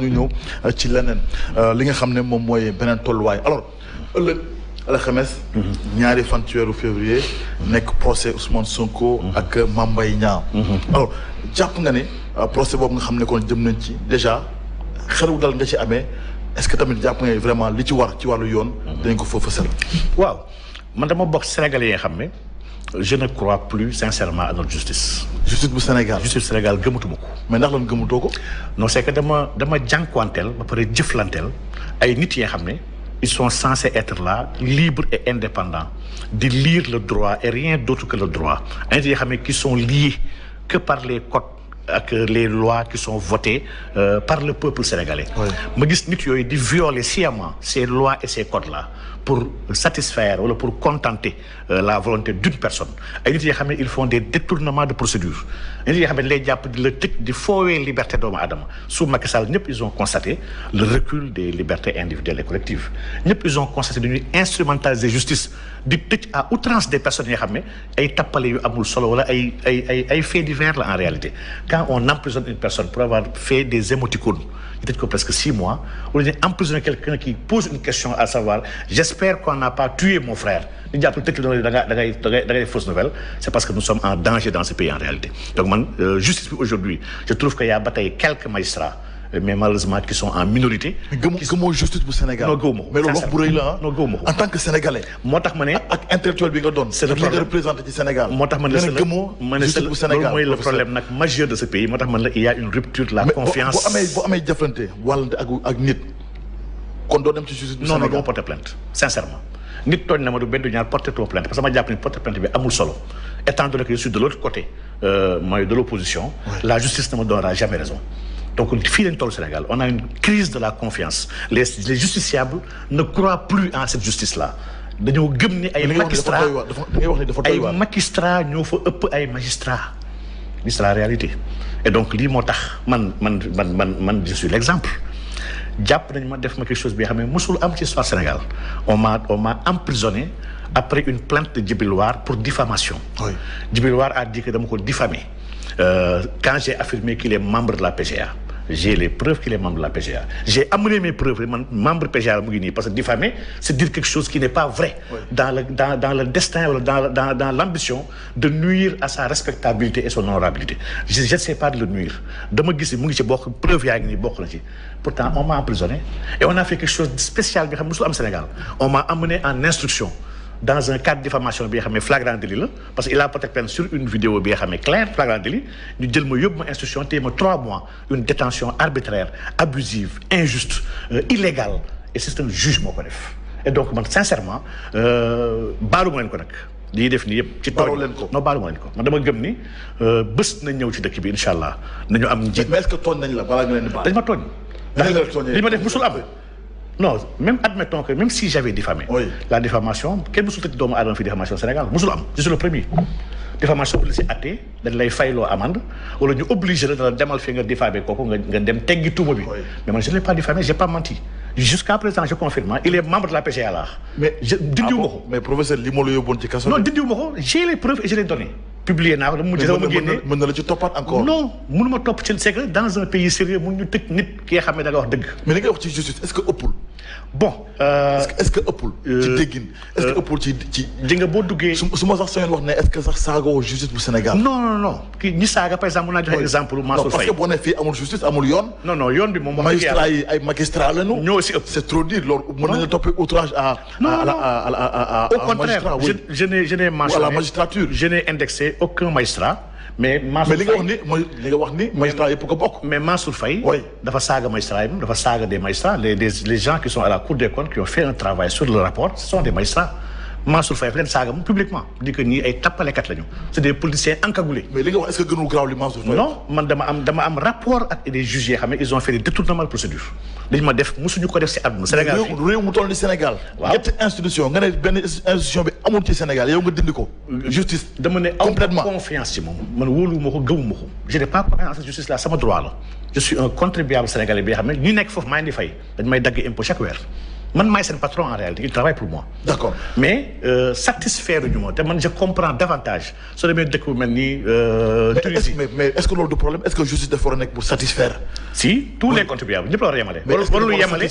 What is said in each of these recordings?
ñu ñëw ci leneen li nga xam ne moom mooy beneen tolluwaay alors ëllëg alxames ñaari fan ci weeru février nekk procès Ousmane Sonko ak Mame Mbaye Niang alors jàpp nga ne procès boobu nga xam ne kon jëm nañ ci déjà xelu dal nga ci amee est-ce que tamit jàpp nga vraiment li ci war ci wàllu yoon dañ ko foofu fësal. waaw man dama bokk Sénégalais yi nga xam ne je ne crois plus sincèrement à notre justice. justice bu Sénégal justice Sénégal gëmatuma ko. mais ndax lan gëmatoo ko. non c'est que dama jànkuwanteel ba pare jëflanteel ay nit yi nga xam ne ils sont censés être là libres et indépendants de lire le droit et rien d'autre que le droit ay nit yi nga xam ne qui sont liés que par les codes ak les lois qui sont votées par le peuple sénégalais. ma gis nit yooyu di violer sciemment ces lois et ces codes là pour satisfaire wala pour contenter la volonté d'une personne ay nit yi nga xam ne ils font des détournements de procédure ay nit yi nga xam ne lay jàpp di la tëj di foowee liberté doomu aadama sous Macky Sall ñëpp ils ont constaté le recul des libertés individuelles et collectives ñëpp ils ont constaté dañuy instrumentaliser justice di tëj à outrance des personnes yi nga xam ne ay tappale yu amul solo wala ay faits divers la en réalité quand on emprisonne une personne pour avoir fait des émoticônes ñu tëj ko presque 6 mois wala ñu emprisonner quelqu'un qui pose une question à savoir j'espère qu'on n'a pas tué mon frère ñu jàpp tëj da ngay fausse nouvelle c'est parce que nous sommes en danger dans ce pays en réalité donc man justice bi aujourd'hui je trouve que y a ba tey quelques magistrats mais malheureusement qui sont en minorité. gëmoo justice bu Sénégal. non gëwuma ko mais loolu wax bu rëy la ah. non gëwuma ko en tant que sénégalais. moo tax ma ne ak intellectuel bi nga doon. c'est le problème représenté ci Sénégal. moo tax ma ne gëmoo justice bu Sénégal loolu mooy le problème nag majeur de ce pays moo tax man la il y a une rupture de la confiance. boo amee jëflante wàllante ak nit kon doo dem ci justice bu Sénégal. non doo porter plainte sincèrement. nit tooñ na ma du benn du ñaar porter plainte parce que ma jàpp ni porter plainte bi amul solo étant donné que je suis de l'autre côté mooy de l'opposition. La justice ne me donnera jamais raison. donc fii lañ toll Sénégal on a une crise de la confiance les justiciables ne croient plus en cette justice là dañoo gëm ni ay magistrats ay magistrats ñoo fa ëpp ay magistrats c'est la réalité et donc lii moo tax man je suis l'exemple jàpp nañ ma def ma quelque chose bi nga xam ne mosul am ci histoire Sénégal on m'a emprisonné après une plainte de Djibril War pour diffamation. Djibril War a dit que dama ko diffamé quand j'ai affirmé qu'il est membre de la PGA. J'ai les preuves qu'il est membre de la PGA. J'ai amené mes preuves man membre PGA mu ngi nii parce que diffamer c'est dire quelque chose qui n'est pas vrai. Dans le destin wala dans l'ambition de nuire à sa respectabilité et son honorabilité. Je ne sais pas de le nuire dama gis mu ngi ci bokk preuve yaa ngi nii bokk na ci pourtant on m'a emprisonné et on a fait quelque chose de spécial bi xam musul am Sénégal on m'a amené en instruction dans un cas de diffamation bi nga xam ne flagrant délit la parce que il a porté plainte sur une vidéo bi nga xam ne clair flagrant délit ñu jël ma yóbbu ma instruction téye ma 3 mois une détention arbitraire abusive injuste illégale et c'est un juge moo ko def et donc man sincèrement baalu ma leen ko nag lii def nii yëpp ci tooñ leen ko non baalu ma leen ko man dama gëm ni bés nañ ñëw ci dëkk bi incha allah nañu am njiit. mais est-ce que tooñ nañ la balaa nga leen di baal. dañ ma tooñ. li ma def musul am. non même admettons que même si j'avais diffamé. La diffamation kenn musul tëj doomu aadama fi diffamation Sénégal musul am je suis le premier. diffamation bu la si attee dañ lay fayloo amende wala ñu obligé la demal fi nga diffamé kooku nga dem teggi tuuma bi. mais man je ne l'ai pas diffamé j'ai pas menti. jusqu'à présent je confirme il est membre de la PGA là. mais dindiwu ma ko. mais professeur li ma la yóbboon ci kaso. non dindiwu ma ko j'ai les preuves et je les donné. publié naa ko dama mujj dama génne mën na la ci toppaat encore. non mënuma topp ci c'est que dans un pays sérieux mun ñu tëj nit ki nga xam ne da nga wax dëgg. mais li nga wax ci justice est-ce que ëppul. bon. est-ce que ëppul. ci déggin est-ce que ëppul ci. di nga boo duggee. su ma sax soo wax ne est-ce que sax saagoo justice bu Sénégal. non kii ñi saaga par exemple mun naa joxe exemple. Mansour Faye parce que boo nee fii amul justice amul yoon. non yoon bi moom. magistrat yi ay magistrat lañu. ñoo si ëpp c'est trop dire loolu mën nañu toppee outrage à. au contraire je n'ai mentionné. à la magistrature. je n'ai indexé aucun magistrat. mais li nga wax ni magistrat yëpp ko bokk. mais Mansour Faye. dafa saaga magistrat yi dafa saaga des magistrats les gens qui sont à la Cour des comptes qui ont fait un travail sur le rapport ce sont des magistrats. Mansour Faye leen saaga publiquement di que ñii ay tappalekat lañu c'est des politiciens encagoulés. mais li nga wax est-ce que gënul graaw li Mansour Faye. non man dama am rapport ak des juges yoo xam ne ils ont fait des détournements de procédure dañ ma def musuñu ko def ci àdduna Sénégal fii réew mu toll ni Sénégal. waaw ñetti institution nga ne benn institution bi amul ci Sénégal yow nga dindi ko. justice dama ne complètement confiance ci moom man wóoluwuma ko gëmuma ko je n'ai pas confiance en cette justice là sama droit la je suis un contribuable sénégalais bi nga xam ne ñu nekk foofu maa ngi di fay dañ may dagg impôt chaque weer man maay seen patron en réalité il travaille pour moi. D'accord. Mais satisfaire du moins te man je comprends davantage soo demee dëkk bu mel ni Tunisie. mais est-ce que loolu du problème est-ce que justice dafa war a nekk pour satisfaire. si tous les contribuables ñëpp la war a yemale. mais est-ce que warul yemale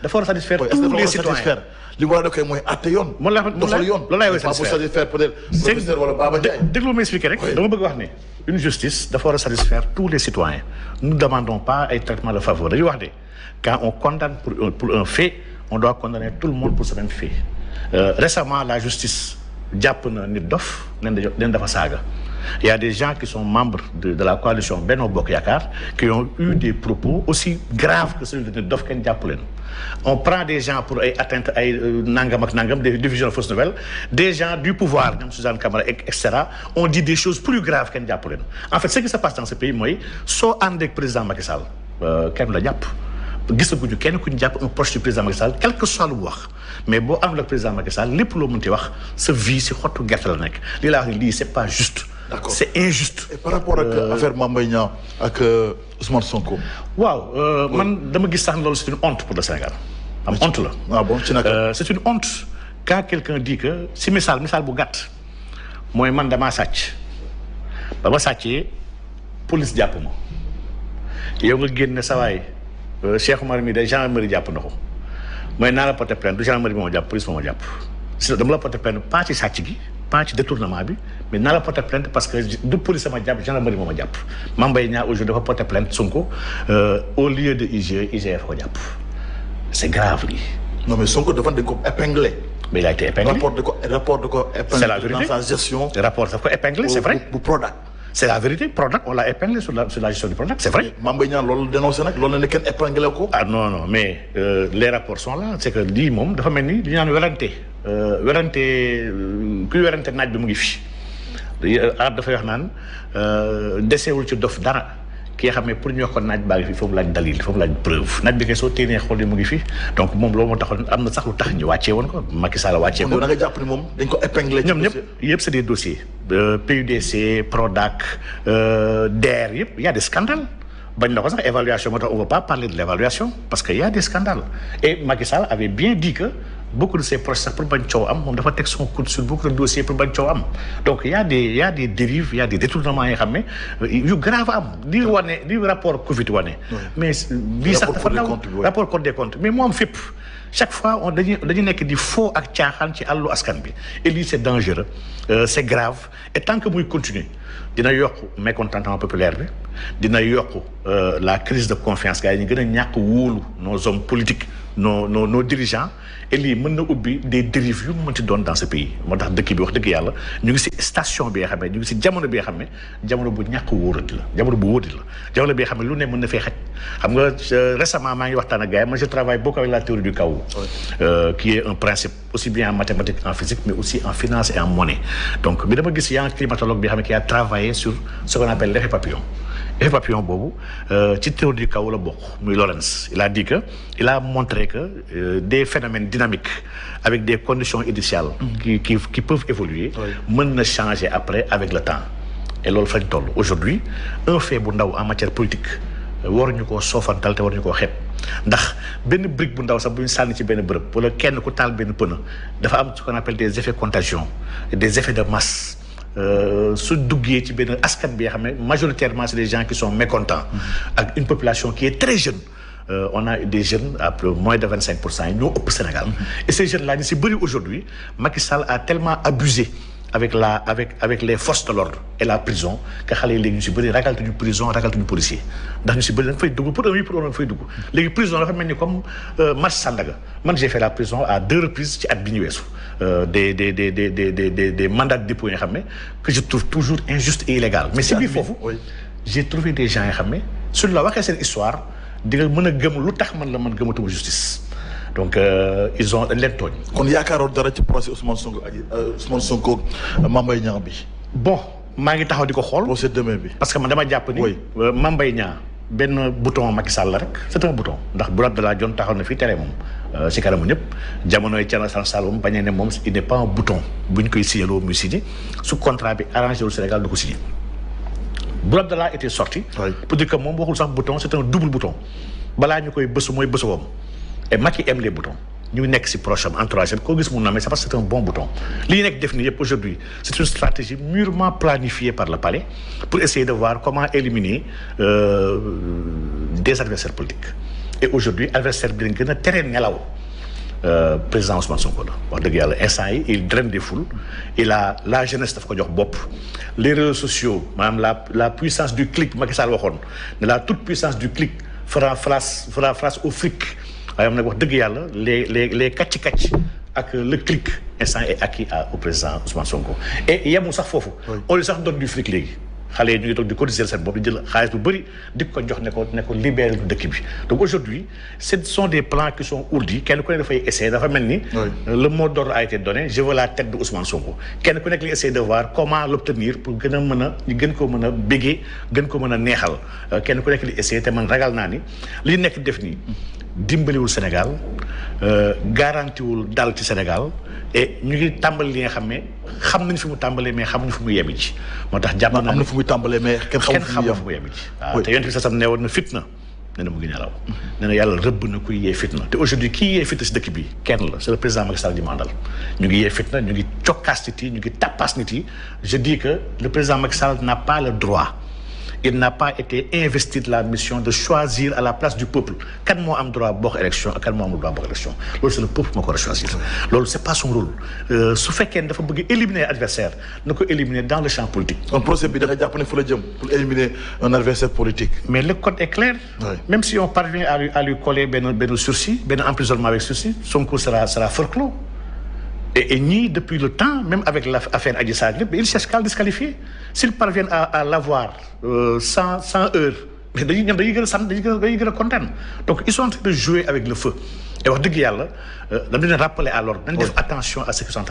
dafa war a satisfaire tous les citoyens. li mu war a def mooy àtte yoon. doxal yoon loolu laay satisfaire peut-être professeur wala Baba Ndiaye. déglu ma expliquer rek dama bëgg wax ne une justice dafa war a satisfaire tous les citoyens nous ne demandons pas ay traitement de faveur dañuy wax de quand on condamne pour un fait on doit condamner tout le monde pour ce même fait récemment la justice jàpp na nit dof nen dafa saaga il y a des gens qui sont membres de la coalition Benno Bokk Yaakaar qui ont eu des propos aussi graves que celui de nit dof kenn jàpp leen on prend des gens pour ay atteinte ay nangam ak nangam des diffusions de fausses nouvelles des gens du pouvoir ñoom Suzanne Camara et cetera on dit des choses plus graves kenn jàpp leen en fait ce qui se passe dans ce pays mooy soo ànd ak président Macky Sall kenn la jàpp gisaguñu kenn ku ñu jàpp un proche du président Macky Sall quel que soit lu mu wax mais boo àndul ak président Macky Sall lépp loo mënti wax sa vie si xottu gerte la nekk lii laa wax ne lii c'est pas juste. D'accord. C'est injuste. Et par rapport ak affaire Mame Mbaye Niang ak Ousmane Sonko. waaw man dama gis sax loolu c'est une honte pour le Sénégal. am honte la. ah bon ci naka. c'est une honte quand quelqu'un dit que si misaal bu gàtt mooy man damaa sàcc ba ma sàccee police jàpp ma yow nga génne sawaay Cheikh Oumar mi de gendarmerie jàpp na ko mooy naa la porter plainte du gendarmerie bi moo jàpp police moo jàpp si dama la porter plainte pas ci sàcc gi pas ci détournement bi mais naa la porter plainte parce que du police sama jàpp gendarmerie moo ma jàpp Mame Mbaye Niang aujourd'hui dafa porter plainte Sonko au lieu de IGF ko jàpp c'est grave lii. non mais Sonko dafa dañ ko épinglé. mais il a été épinglé rapport de ko épinglé. C'est la vérité dans sa gestion. rapport daf ko épinglé c'est vrai. bu Prodac. c'est la vérité Prodac on l'a épinglé sur la gestion du Prodac c'est vrai. Mame Mbaye Niang loolu dénoncé nag loolu la ne kenn épinglé ko. ah non mais les rapports sont là c'est que lii moom dafa mel ni li ñu naan kuy werante naaj bi mu ngi fi dafay wax naan desewul ci dof dara ki nga xam ne pour ñu wax ko naaj baa ngi fi foofu laaj dalil foofu laaj preuve naaj bi kay soo téenee xool yi mu ngi fi donc moom loolu moo taxoon am na sax lu tax ñu wàccee woon ko Macky Sall wàccee ko. da nga jàpp ni moom dañ ko épinglé. ñoom yëpp c'est des dossiers PUDC Prodac DER yëpp y a des scandales bañ na ko sax évaluation moo tax on veut pas parler de l'évaluation parce que y a des scandales et Macky Sall avait bien dit que beaucoup de ces procès sax pour bañ coow am moom dafa teg son coude sur beaucoup de dossiers pour bañ coow am donc y a des dérives y a des détournements yoo xam ne yu grave am li wane li rapport Covid wane mais lii sax dafa ndaw rapport Cour des comptes mais moo am fépp chaque fois dañu nekk di faux ak caaxaan ci àllu askan bi et lii c'est dangereux c'est grave et tant que muy continuer dina yokk mécontentement populaire bi dina yokk la crise de confiance gars yi ñu gën a ñàkk wóolu nos hommes politiques nos dirigeants et lii mën na ubbi des dérives yu mu mënti doon dans ce pays moo tax dëkk bi wax dëgg yàlla ñu ngi ci station bi nga xam ne ñu ngi ci jamono bi nga xam ne jamono bu ñàkk wóoradi la jamono bu wóoradi la jamono bi nga xam ne lu ne mën na fee xaj xam nga récemment maa ngi waxtaan ak gars yi moi je travaille beaucoup avec la théorie du chaos qui est un principe aussi bien en mathématiques en physique mais aussi en finance et en monnaie donc bi dama gis y a un climatologue bi nga xam ne qui a travaillé sur ce qu'on appelle l'effet papillon effet papillon boobu ci théorie du chaos la bokk muy Lorentz il a dit que il a montré que des phénomènes dynamiques avec des conditions initiales qui peuvent évoluer mën na changer après avec le temps et loolu fañ toll aujourd'hui un fait bu ndaw en matière politique waruñu koo soofantal te waruñu koo xeeb ndax benn brique bu ndaw sax bu ñu sànni ci benn bërëb wala kenn ku taal benn pneu dafa am ce qu'on appelle des effets contagion des effets de masse su duggee ci benn askan bi nga xam ne majoritairement c'est des gens qui sont mécontents ak une population qui est très jeune on a des jeunes à moins de 25% yi ñoo ëpp Sénégal et ces jeunes là ñu si bëri aujourd'hui Macky Sall a tellement abusé avec les forces de l'ordre et la prison que xale yi léegi ñu si bëri ragaltuñu prison ragaltuñu policier ndax ñu si bëri da nga fay dugg pour nga fay dugg léegi prison dafa mel ni comme marche Sandaga man j'ai fait la prison à 2 reprises ci at bi ñu weesu des mandats de dépôt yi nga xam ne que je trouve toujours injuste et illégal mais si biir foofu j'ai trouvé des gens yi xam ne suñ la waxee seen histoire di nga mën a gëm lu tax man la man gëmatuma justice donc ils ont leen tooñ. kon yaakaaroon dara ci procès Ousmane Sonko Mame Mbaye Niang bi. bon maa ngi taxaw di ko xool. procès demain bi. parce que man dama jàpp ni. Mame Mbaye Niang benn bouton Macky Sall la rek c'est un bouton ndax Boun Abdallah Dionne taxaw na fii tere moom ci kanamu ñëpp jamonoy Thierno Alassane Sall moom bañee ne moom il n'est pas un bouton bu ñu koy signé loo muy signé su contrat bi arrangé wul Sénégal du ko signé. Boun Abdallah était sorti. pour dire que moom waxul sax bouton c'est un double bouton balaa ñu koy bësu mooy bësuwam et Macky aime les boutons ñu nekk si proche am entourage am koo gis mun na mais c'est parce que c'est un bon bouton li ñu nekk def nii yëpp aujourd'hui c'est une stratégie mûrement planifiée par le palais pour essayer de voir comment éliminer des adversaires politiques et aujourd'hui adversaire bi lañ gën a tere nelaw président Ousmane Sonko la wax dëgg yàlla instant yi il draine des foules et la jeunesse daf ko jox bopp les réseaux sociaux maanaam la puissance du clic Macky Sall waxoon ne la toute puissance du clic fera face au fric waaye am nag wax dëgg yàlla les kàcc ak le clic instant est acquis au président Ousmane Sonko et yemul sax foofu on lui sax donne du fric léegi xale yi ñu ngi toog di cotiser seen bopp di jël xaalis bu bëri di ko jox ne ko libérer dëkk bi donc aujourd'hui ce sont des plans qui sont ourdis kenn ku ne dafay essayer dafa mel ni le mot d'ordre a été donné je veux la tête de Ousmane Sonko kenn ku nekk li essayer de voir comment l'obtenir pour gën a mën a ñu gën ko mën a béggee gën ko mën a neexal kenn ku nekk li essayer te man ragal naa ni li nekk def nii dimbaliwul Sénégal garantiwul dal ci Sénégal et ñu ngi tàmbali li nga xam ne xam nañ fi mu tàmbalee mais xamuñu fi mu yemi ci moo tax jàpp naa am na fu muy tàmbalee mais kenn xamul fi mu yemi ci waaw te yonent bi sasam neewoon na fitna nee na mu ngi nelaw nee na yàlla rëbb na kuy yee fitna te aujourd'hui kii yee fitna si dëkk bi kenn la c'est le président Macky Sall di mandal ñu ngi yee fitna ñu ngi cokkaas nit yi ñu ngi tappaas nit yi je dis que le président Macky Sall n'a pas le droit il n'a pas été investi de la mission de choisir à la place du peuple kan moo am droit bokk élection ak kan moo amul droit bokk élection loolu c'est le peuple moo ko war a choisir loolu c'est pas son rôle su fekkee ne dafa bëgg éliminer adversaire na ko éliminer dans le champ politique. un procès bi da nga jàpp ne fu la jëm pour éliminer un adversaire politique. mais le code est clair. Même si on parvient à lui coller benn sursis benn emprisonnement avec sursis Sonko sera forclos. Et ñii depuis le temps même avec l'affaire Adji Sarr lépp ils cherchent qu'à le disqualifier s'ils parviennent à l'avoir sans heure mais dañuy gën a kontaan donc ils sont en train de jouer avec le feu et wax dëgg yàlla dama leen rappeler à l'ordre dañ def attention à ce qu'ils sont en train